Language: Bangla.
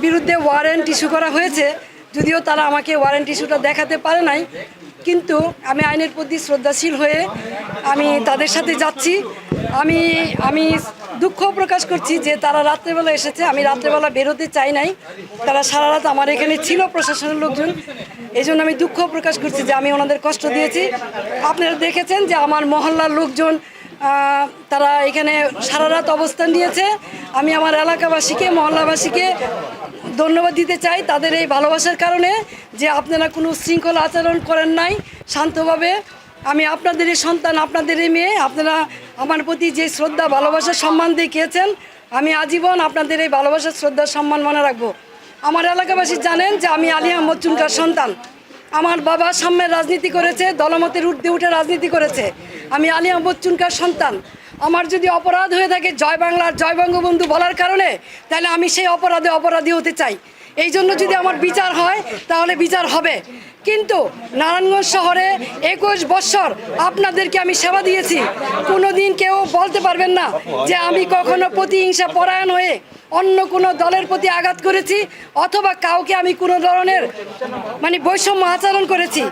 বিরুদ্ধে ওয়ারেন্ট ইস্যু করা হয়েছে, যদিও তারা আমাকে ওয়ারেন্ট ইস্যুটা দেখাতে পারে নাই, কিন্তু আমি আইনের প্রতি শ্রদ্ধাশীল হয়ে আমি তাদের সাথে যাচ্ছি। আমি আমি দুঃখ প্রকাশ করছি যে তারা রাত্রেবেলা এসেছে, আমি রাত্রেবেলা বেরোতে চাই নাই, তারা সারা রাত আমার এখানে ছিল প্রশাসনের লোকজন, এই জন্য আমি দুঃখ প্রকাশ করছি যে আমি ওনাদের কষ্ট দিয়েছি। আপনারা দেখেছেন যে আমার মহল্লার লোকজন তারা এখানে সারা রাত অবস্থান নিয়েছে। আমি আমার এলাকাবাসীকে, মহল্লাবাসীকে ধন্যবাদ দিতে চাই তাদের এই ভালোবাসার কারণে, যে আপনারা কোনো শৃঙ্খলা আচরণ করেন নাই, শান্তভাবে। আমি আপনাদেরই সন্তান, আপনাদেরই মেয়ে, আপনারা আমার প্রতি যে শ্রদ্ধা, ভালোবাসা, সম্মান দেখিয়েছেন, আমি আজীবন আপনাদের এই ভালোবাসা, শ্রদ্ধা, সম্মান মনে রাখবো। আমার এলাকাবাসী জানেন যে আমি আলী আহমদ চুনকার সন্তান। আমার বাবা সাম্যের রাজনীতি করেছে, দলমতের ঊর্ধ্বে উঠে রাজনীতি করেছে। আমি আলী আহমদ চুনকার সন্তান। আমার যদি অপরাধ হয়ে থাকে জয় বাংলার, জয় বঙ্গবন্ধু বলার কারণে, তাহলে আমি সেই অপরাধী হতে চাই। এই জন্য যদি আমার বিচার হয় তাহলে বিচার হবে। কিন্তু নারায়ণগঞ্জ শহরে 21 বছর আপনাদেরকে আমি সেবা দিয়েছি, কোনো দিন কেউ বলতে পারবেন না যে আমি কখনো প্রতিহিংসা পরায়ণ হয়ে অন্য কোনো দলের প্রতি আঘাত করেছি, অথবা কাউকে আমি কোনো ধরনের বৈষম্য আচরণ করেছি।